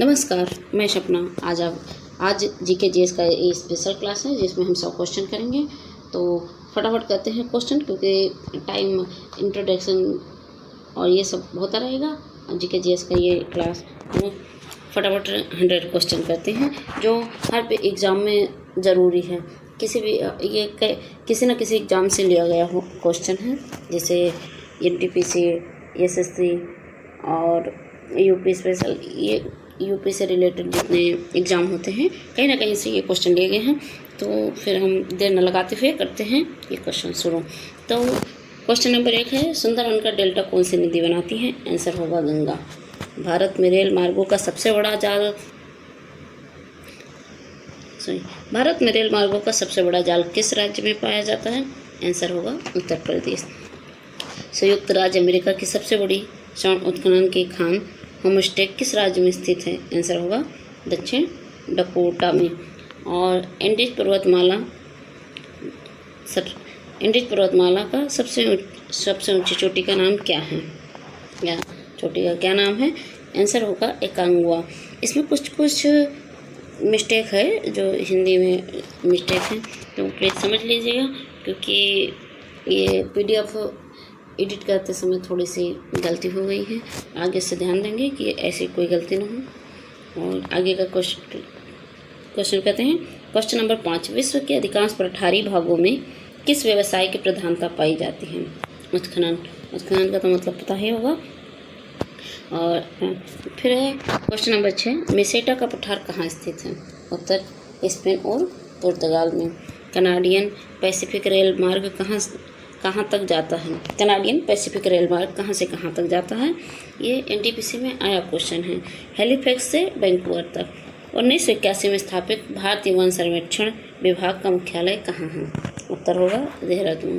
नमस्कार, मैं सपना। आज जीके जीएस का ये स्पेशल क्लास है जिसमें हम सब क्वेश्चन करेंगे। तो फटाफट करते हैं क्वेश्चन, क्योंकि टाइम इंट्रोडक्शन और ये सब होता रहेगा। जीके जीएस का ये क्लास हम फटाफट 100 क्वेश्चन करते हैं जो हर एग्ज़ाम में ज़रूरी है। किसी न किसी एग्ज़ाम से लिया गया हो क्वेश्चन है, जैसे एनटीपीसी, एसएससी और यूपी स्पेशल। ये यूपी से रिलेटेड जितने एग्ज़ाम होते हैं कहीं ना कहीं से ये क्वेश्चन लिए गए हैं। तो फिर हम देर न लगाते हुए करते हैं ये क्वेश्चन शुरू। तो क्वेश्चन नंबर 1 है, सुंदरवन का डेल्टा कौन सी नदी बनाती है? आंसर होगा गंगा। भारत में रेल मार्गों का सबसे बड़ा जाल किस राज्य में पाया जाता है? आंसर होगा उत्तर प्रदेश। संयुक्त राज्य अमेरिका की सबसे बड़ी स्वर्ण उत्खनन की खान होमस्टे किस राज्य में स्थित है? आंसर होगा दक्षिण डकोटा में। और एंडीज पर्वतमाला का सबसे ऊंची चोटी का नाम क्या है, या चोटी का क्या नाम है? आंसर होगा एकांगुआ। इसमें कुछ मिस्टेक है, जो हिंदी में मिस्टेक है, तो प्लीज़ समझ लीजिएगा, क्योंकि ये पीडीएफ एडिट करते समय थोड़ी सी गलती हो गई है। आगे से ध्यान देंगे कि ऐसी कोई गलती ना हो। और आगे का क्वेश्चन कहते हैं, क्वेश्चन नंबर 5, विश्व के अधिकांश पठारी भागों में किस व्यवसाय की प्रधानता पाई जाती है? उत्खनन का तो मतलब पता ही होगा। और फिर है क्वेश्चन नंबर 6, मेसेटा का पठार कहाँ स्थित है? उत्तर स्पेन और पुर्तगाल में। कनाडियन पैसिफिक रेल मार्ग कहाँ तक जाता है? कनाडियन पैसिफिक रेल मार्ग कहाँ से कहाँ तक जाता है? ये एनटीपीसी में आया क्वेश्चन है। हेलीफैक्स से वैंकूवर तक। 1981 में स्थापित भारतीय वन सर्वेक्षण विभाग का मुख्यालय कहाँ है? उत्तर होगा देहरादून।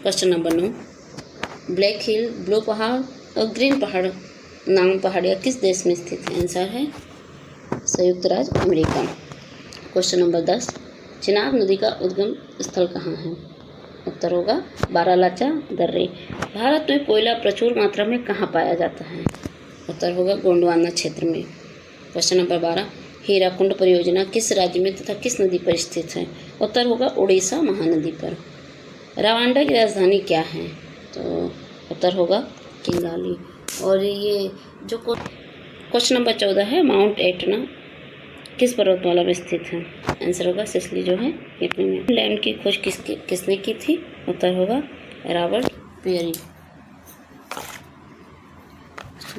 क्वेश्चन नंबर 9, ब्लैक हिल, ब्लू पहाड़ और ग्रीन पहाड़ नाम पहाड़ियाँ किस देश में स्थित है? आंसर है संयुक्त राज्य अमेरिका। क्वेश्चन नंबर 10, चिनाब नदी का उद्गम स्थल कहाँ है? उत्तर होगा बारालाचा दर्रे। भारत में कोयला प्रचुर मात्रा में कहाँ पाया जाता है? उत्तर होगा गोंडवाना क्षेत्र में। क्वेश्चन नंबर 12, हीराकुंड परियोजना किस राज्य में तथा किस नदी पर स्थित है? उत्तर होगा उड़ीसा महानदी पर। रवांडा की राजधानी क्या है? तो उत्तर होगा किगाली। और ये जो क्वेश्चन नंबर 14 है, माउंट एटना किस पर्वतमाला में स्थित है? आंसर होगा सिसली, जो है इटली में। लैंड की खोज किसने की थी? उत्तर होगा रॉबर्ट पेरी।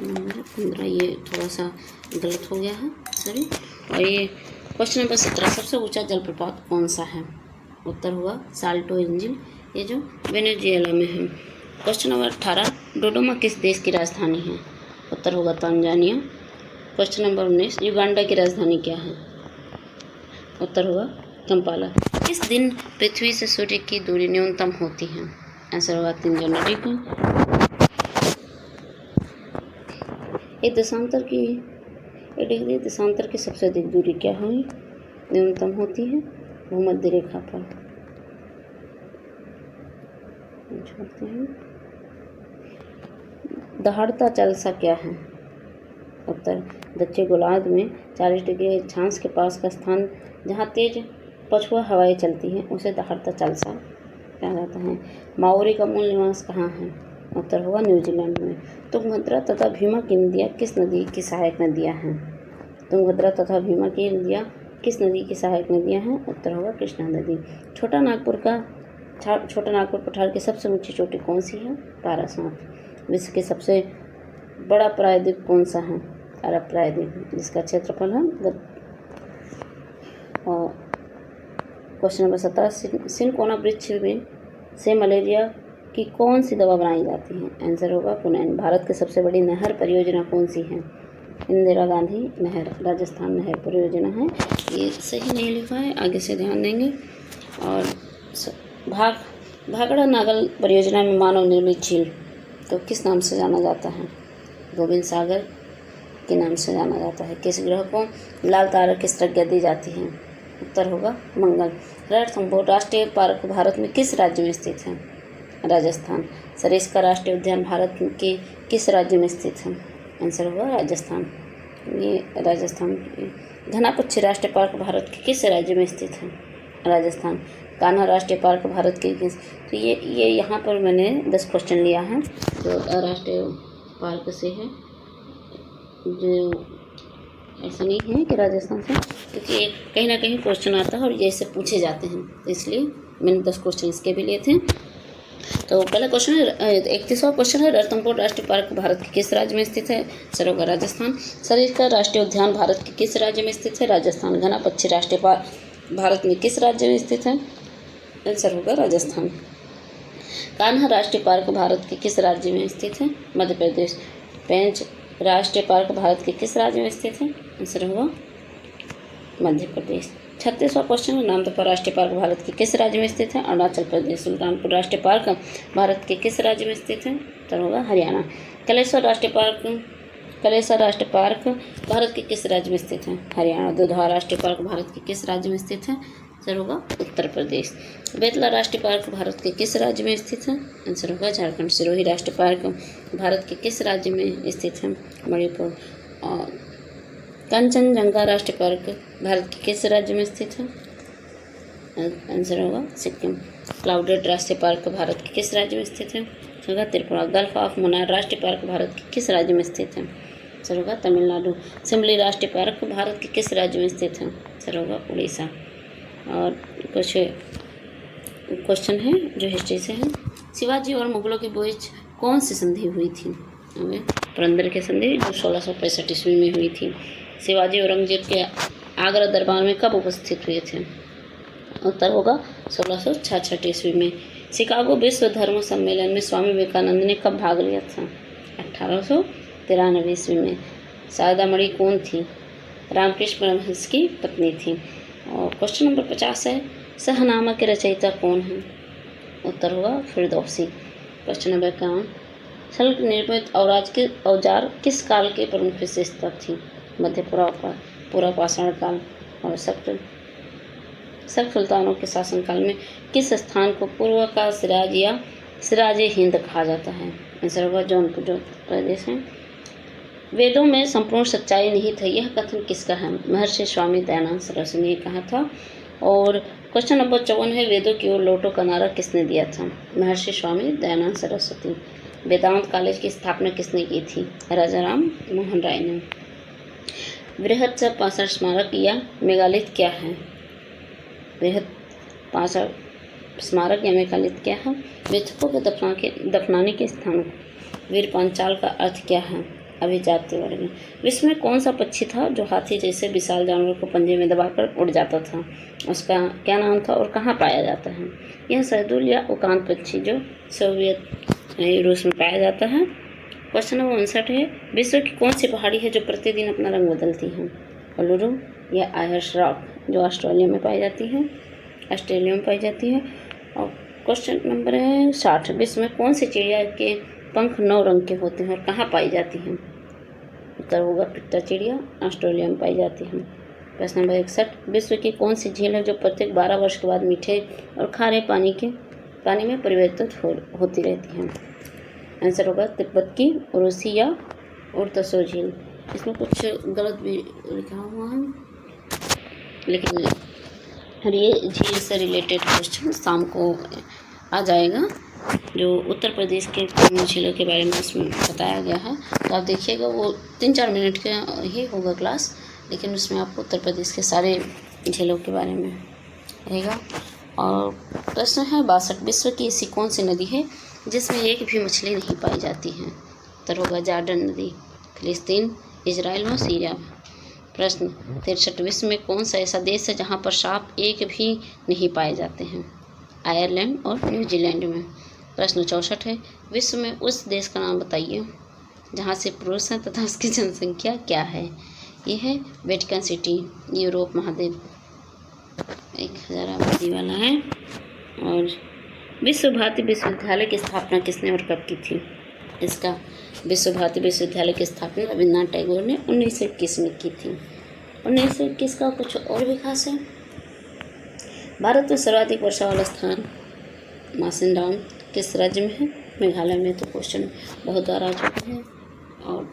नंबर 15, ये थोड़ा सा गलत हो गया है, सॉरी। और ये क्वेश्चन नंबर 17, सबसे ऊंचा जलप्रपात कौन सा है? उत्तर होगा साल्टो इंजिल, ये जो वेनेजुएला में है। क्वेश्चन नंबर 18, डोडोमा किस देश की राजधानी है? उत्तर होगा तंजानिया। क्वेश्चन नंबर 19, युगांडा की राजधानी क्या है? उत्तर होगा कंपाला। किस दिन पृथ्वी से सूर्य की दूरी न्यूनतम होती है? आंसर होगा 3 जनवरी को। एक डिग्री देशांतर की सबसे अधिक दूरी क्या हुई न्यूनतम होती है? भूमध्य रेखा पर। छोड़ते हैं। दहाड़ता चालसा क्या है? उत्तर दक्षिण गोलार्ध में 40 डिग्री अक्षांश के पास का स्थान जहाँ तेज पछुआ हवाएं चलती हैं उसे दहाड़ता चालसा कहा जाता है। माओरी का मूल निवास कहाँ है? उत्तर होगा न्यूजीलैंड में। तुंगभद्रा तथा भीमा की नदियाँ किस नदी की सहायक नदियाँ हैं? तुंगभद्रा तथा भीमा की नदियाँ किस नदी की सहायक नदियाँ हैं? उत्तर होगा कृष्णा नदी। छोटा नागपुर पठार की सबसे ऊंची चोटी कौन सी है? पारासात। विश्व के सबसे बड़ा प्रायद्वीप कौन सा है? अरब प्रायद्वीप, जिसका क्षेत्रफल है। और क्वेश्चन नंबर 17, सिनकोना वृक्ष में से मलेरिया की कौन सी दवा बनाई जाती है? आंसर होगा क्विनाइन। भारत की सबसे बड़ी नहर परियोजना कौन सी है? इंदिरा गांधी नहर, राजस्थान नहर परियोजना है। ये सही नहीं लिखा है, आगे से ध्यान देंगे। और भाखड़ा नागल परियोजना में मानव निर्मित झील तो किस नाम से जाना जाता है? गोविंद सागर के नाम से जाना जाता है। किस ग्रह को लाल तारा की संज्ञा दी जाती है? उत्तर होगा मंगल। रणथंभौर राष्ट्रीय पार्क भारत में किस राज्य में स्थित है? राजस्थान। सरिस्का राष्ट्रीय उद्यान भारत के किस राज्य में स्थित है? आंसर होगा राजस्थान। ये राजस्थान। घनापच्छी राष्ट्रीय पार्क भारत के किस राज्य में स्थित है? राजस्थान। कान्हा राष्ट्रीय पार्क भारत के किस, तो ये यहाँ पर मैंने 10 क्वेश्चन लिया है जो राष्ट्रीय पार्क से है, जो ऐसा नहीं है कि राजस्थान से, क्योंकि कहीं ना कहीं क्वेश्चन आता है और ये इससे पूछे जाते हैं, तो इसलिए मैंने 10 क्वेश्चन इसके भी लिए थे। तो पहला क्वेश्चन है, 31वां क्वेश्चन है, रणथंभौर राष्ट्रीय पार्क भारत के किस राज्य में स्थित है? आंसर होगा राजस्थान। सरिस्का राष्ट्रीय उद्यान भारत के किस राज्य में स्थित है? राजस्थान। घनापच्छी राष्ट्रीय पार्क भारत में किस राज्य में स्थित है? आंसर होगा राजस्थान। कान्हा राष्ट्रीय पार्क भारत के किस राज्य में स्थित है? मध्य प्रदेश। पेंच राष्ट्रीय पार्क भारत के किस राज्य में स्थित है? आंसर होगा मध्य प्रदेश। 36वां क्वेश्चन है, नामदफा राष्ट्रीय पार्क भारत के किस राज्य में स्थित है? अरुणाचल प्रदेश। सुल्तानपुर राष्ट्रीय पार्क भारत के किस राज्य में स्थित है? आंसर होगा हरियाणा। कलेश्वर राष्ट्रीय पार्क भारत के किस राज्य में स्थित है? हरियाणा। दुधवा राष्ट्रीय पार्क भारत के किस राज्य में स्थित है? आंसर होगा उत्तर प्रदेश। बेतला राष्ट्रीय पार्क भारत के किस राज्य में स्थित है? आंसर होगा झारखंड। सिरोही राष्ट्रीय पार्क भारत के किस राज्य में स्थित है? मणिपुर। और कंचनजंगा राष्ट्रीय पार्क भारत के किस राज्य में स्थित है? आंसर होगा सिक्किम। क्लाउडेड राष्ट्रीय पार्क भारत के किस राज्य में स्थित है? आंसर होगा त्रिपुरा। गल्फ ऑफ मन्नार राष्ट्रीय पार्क भारत के किस राज्य में स्थित है? आंसर होगा तमिलनाडु। सिमली राष्ट्रीय पार्क भारत के किस राज्य में स्थित है? आंसर होगा उड़ीसा। और कुछ क्वेश्चन है जो हिस्ट्री से है। शिवाजी और मुगलों के बीच कौन सी संधि हुई थी? पुरंदर की संधि जो 1665 ईस्वी में हुई थी। शिवाजी औरंगजेब के आगरा दरबार में कब उपस्थित हुए थे? उत्तर होगा 1666 ईस्वी में। शिकागो विश्व धर्म सम्मेलन में स्वामी विवेकानंद ने कब भाग लिया था? 1893 ईस्वी में। शारदा मणि कौन थी? रामकृष्ण परमहंस की पत्नी थी। और क्वेश्चन नंबर 50 है, सहनामा के रचयिता कौन है? उत्तर होगा फिरदौसी। क्वेश्चन नंबर 51, शल्क निर्मित औजार किस काल के प्रमुख विशेषता थी? मध्य पूर्व पाषाण काल। और सख्त सुल्तानों के शासनकाल में किस स्थान को पूर्व का सिराज या सिराज हिंद कहा जाता है? आंसर होगा जौनपुर जो प्रदेश है। वेदों में संपूर्ण सच्चाई नहीं था, यह कथन किसका है? महर्षि स्वामी दयानंद सरस्वती ने कहा था। और क्वेश्चन नंबर 54 है, वेदों की ओर लौटो का नारा किसने दिया था? महर्षि स्वामी दयानंद सरस्वती। वेदांत कॉलेज की स्थापना किसने की थी? राजा राम मोहन राय ने। बृहद पाषाण स्मारक या मेगालिथ क्या है? बृहद पाषाण स्मारक या मेगालिथ क्या है? मृतकों को दफनाने के स्थान। वीर पांचाल का अर्थ क्या है? अभिजात्य वर्ग। विश्व में कौन सा पक्षी था जो हाथी जैसे विशाल जानवर को पंजे में दबाकर उड़ जाता था? उसका क्या नाम था और कहाँ पाया जाता है? यह शहदूल या उकांत पक्षी जो सोवियत रूस में पाया जाता है। क्वेश्चन नंबर 59 है, विश्व की कौन सी पहाड़ी है जो प्रतिदिन अपना रंग बदलती है? उलुरु या आयर्स रॉक जो ऑस्ट्रेलिया में पाई जाती है। और क्वेश्चन नंबर है 60, विश्व में कौन सी चिड़िया के पंख 9 रंग के होते हैं और कहाँ पाई जाती हैं? उत्तर होगा पिट्टा चिड़िया, ऑस्ट्रेलिया में पाई जाती है। प्रश्न नंबर 61, विश्व की कौन सी झील है जो प्रत्येक 12 वर्ष के बाद मीठे और खारे पानी में परिवर्तित होती रहती है? आंसर होगा तिब्बत की उरुसी या उर्तसो झील। इसमें कुछ गलत भी लिखा हुआ है, लेकिन और ये झील से रिलेटेड क्वेश्चन शाम को आ जाएगा, जो उत्तर प्रदेश के झीलों के बारे में उसमें बताया गया है। तो आप देखिएगा, वो 3-4 मिनट का ही होगा क्लास, लेकिन उसमें आपको उत्तर प्रदेश के सारे झीलों के बारे में रहेगा। और प्रश्न है 62, विश्व की ऐसी कौन सी नदी है जिसमें एक भी मछली नहीं पाई जाती है? उत्तर होगा जॉर्डन नदी, फिलिस्तीन, इजराइल और सीरिया। प्रश्न 63, विश्व में कौन सा ऐसा देश है जहाँ पर सांप एक भी नहीं पाए जाते हैं? आयरलैंड और न्यूजीलैंड में। प्रश्न 64 है, विश्व में उस देश का नाम बताइए जहाँ से पुरुष हैं तथा उसकी जनसंख्या क्या है? ये है वेटिकन सिटी, यूरोप महाद्वीप, 1000 आबादी वाला है। और विश्व भारती विश्वविद्यालय की स्थापना किसने और कब की थी? इसका विश्व भारती विश्वविद्यालय की स्थापना रविन्द्रनाथ टैगोर ने 1921 में की थी। 1921 का कुछ और भी खास है। भारत में सर्वाधिक वर्षा वाला स्थान मासिनराम किस राज्य में है? मेघालय में। तो क्वेश्चन बहुत बार आ चुका है। और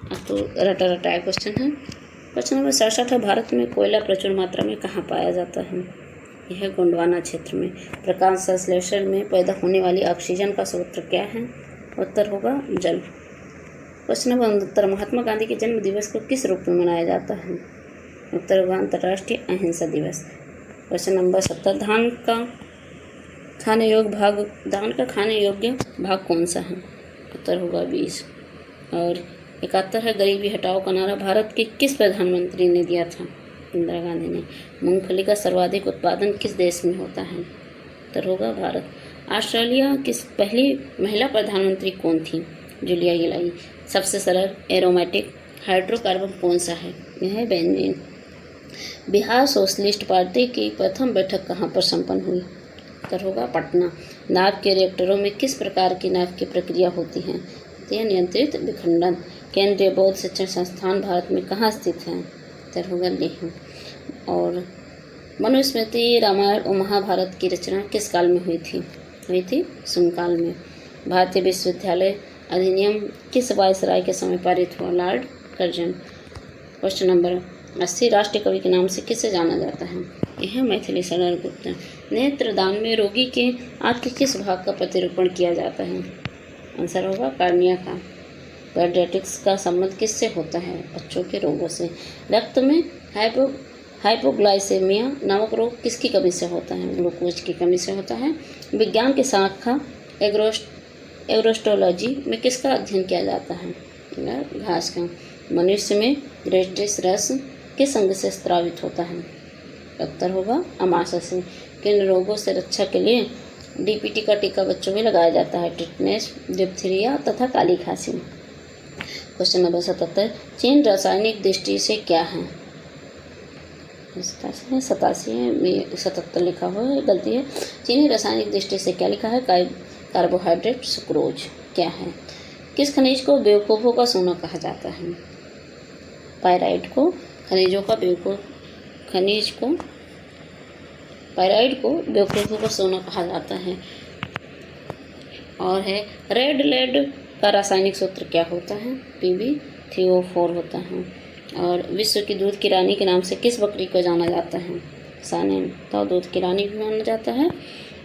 अब तो रटा रटाया क्वेश्चन है। क्वेश्चन नंबर 67 है, भारत में कोयला प्रचुर मात्रा में कहाँ पाया जाता है? यह है गोंडवाना क्षेत्र में। प्रकाश संश्लेषण में पैदा होने वाली ऑक्सीजन का स्रोत क्या है? उत्तर होगा जल। क्वेश्चन नंबर 69, महात्मा गांधी के जन्म दिवस को किस रूप में मनाया जाता है? उत्तर होगा अंतर्राष्ट्रीय अहिंसा दिवस। क्वेश्चन नंबर 70, धान का खाने योग्य भाग कौन सा है? उत्तर होगा बीज। और 71 है, गरीबी हटाओ का नारा भारत के किस प्रधानमंत्री ने दिया था? इंदिरा गांधी ने। मूंगफली का सर्वाधिक उत्पादन किस देश में होता है? उत्तर होगा भारत। ऑस्ट्रेलिया की पहली महिला प्रधानमंत्री कौन थी? Julia Gillard. सबसे सरल एरोमेटिक हाइड्रोकार्बन कौन सा है? यह है बेंजीन। बिहार सोशलिस्ट पार्टी की प्रथम बैठक कहाँ पर संपन्न हुई? उत्तर होगा पटना। नाभ के रिएक्टरों में किस प्रकार की नाभ की प्रक्रिया होती है? यह नियंत्रित विखंडन। केंद्रीय बौद्ध शिक्षण संस्थान भारत में कहाँ स्थित है? उत्तर होगा लेह। और मनुस्मृति, रामायण और महाभारत की रचना किस काल में हुई थी शुंग काल में। भारतीय विश्वविद्यालय अधिनियम किस वायसराय के समय पारित हुआ? Lord Curzon. क्वेश्चन नंबर 80, राष्ट्रीय कवि के नाम से किसे जाना जाता है? यह है मैथिली शरण गुप्त। नेत्रदान में रोगी के आँख के किस भाग का प्रतिरूपण किया जाता है? आंसर होगा कार्निया का। पेडियाट्रिक्स का संबंध किससे होता है? बच्चों के रोगों से। रक्त में हाइपोग्लाइसेमिया नामक रोग किसकी कमी से होता है? ग्लूकोज की कमी से होता है। विज्ञान की शाखा एग्रोस्टोलॉजी में किसका अध्ययन किया जाता है? घास का। मनुष्य में ग्रेटिस रस किस अंग से स्रावित होता है? उत्तर होगा अमाशय से। किन रोगों से रक्षा के लिए डीपीटी का टीका बच्चों में लगाया जाता है? टिटनेस, डिप्थीरिया तथा काली खांसी। क्वेश्चन नंबर 77, चीन रासायनिक दृष्टि से क्या है? 87 में 77 लिखा हुआ है, गलती है। चीनी रासायनिक दृष्टि से क्या लिखा है? कार्बोहाइड्रेट सुक्रोज क्या है? किस खनिज को बेवकूफ़ों का सोना कहा जाता है? पायराइट को। पायराइट को बेवकूफ़ों का सोना कहा जाता है। और है रेड लेड का रासायनिक सूत्र क्या होता है? Pb3O4 होता है। और विश्व की दूध की रानी के नाम से किस बकरी को जाना जाता है? सानेन। तो दूध की रानी भी माना जाता है।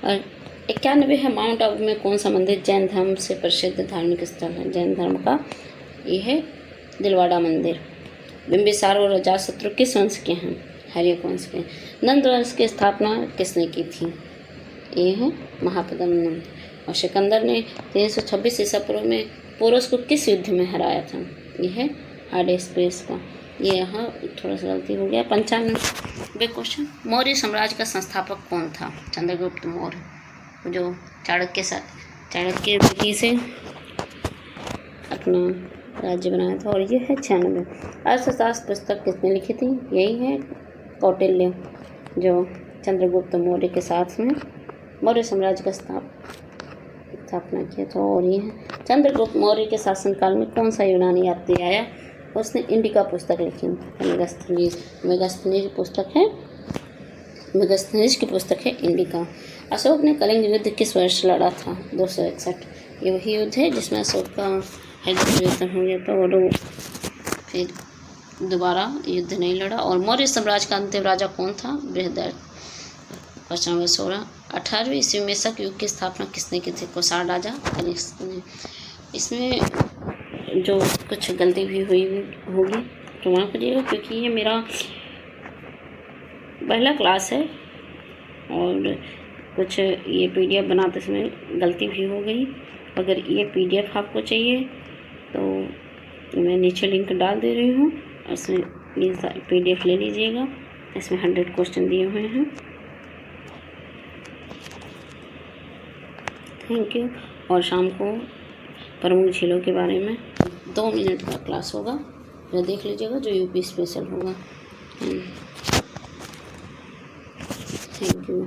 और 91 है, माउंट आबू में कौन सा मंदिर जैन धर्म से प्रसिद्ध धार्मिक स्थल है? जैन धर्म का यह है दिलवाड़ा मंदिर। बिंबिसार और अजातशत्रु किस वंश के हैं? हर्यक वंश के। नंद वंश की स्थापना किसने की थी? ये है महापद्म नंद। और सिकंदर ने 326 ईसा पूर्व में पोरस को किस युद्ध में हराया था? यह है हाडेस्पेस का। ये यहाँ थोड़ा सा गलती हो गया। 95 क्वेश्चन, मौर्य साम्राज्य का संस्थापक कौन था? चंद्रगुप्त मौर्य, जो चाणक्य विधि से अपना राज्य बनाया था। और ये है 96। अर्थशास्त्र पुस्तक किसने लिखी थी? यही है कौटिल्य, जो चंद्रगुप्त मौर्य के साथ में मौर्य साम्राज्य का स्थापना किया था। और ये है चंद्रगुप्त मौर्य के शासनकाल में कौन सा यूनानी यात्री आया? उसने इंडिका पुस्तक लिखी। मेगास्थनीज की पुस्तक है इंडिका। अशोक ने कलिंग युद्ध किस वर्ष लड़ा था? 261। ये वही युद्ध है जिसमें अशोक का युद्ध हो गया था और फिर दोबारा युद्ध नहीं लड़ा। और मौर्य साम्राज्य का अंतिम राजा कौन था? बृहद्रथ। क्वेश्चन नंबर 16, 18वीं ईस्वी में शक युग की स्थापना किसने की थी? कुषाण राजा कनिष्क ने। इसमें जो कुछ गलती भी हुई होगी तो माफ़ करिएगा, क्योंकि ये मेरा पहला क्लास है और कुछ ये पीडीएफ बनाते समय गलती भी हो गई। अगर ये पीडीएफ आपको चाहिए तो मैं नीचे लिंक डाल दे रही हूँ, उसमें ये पीडीएफ ले लीजिएगा। इसमें 100 क्वेश्चन दिए हुए हैं। Thank you. और शाम को प्रमुख झीलों के बारे में 2 मिनट का क्लास होगा, जो देख लीजिएगा, जो यूपी स्पेशल होगा। Thank you.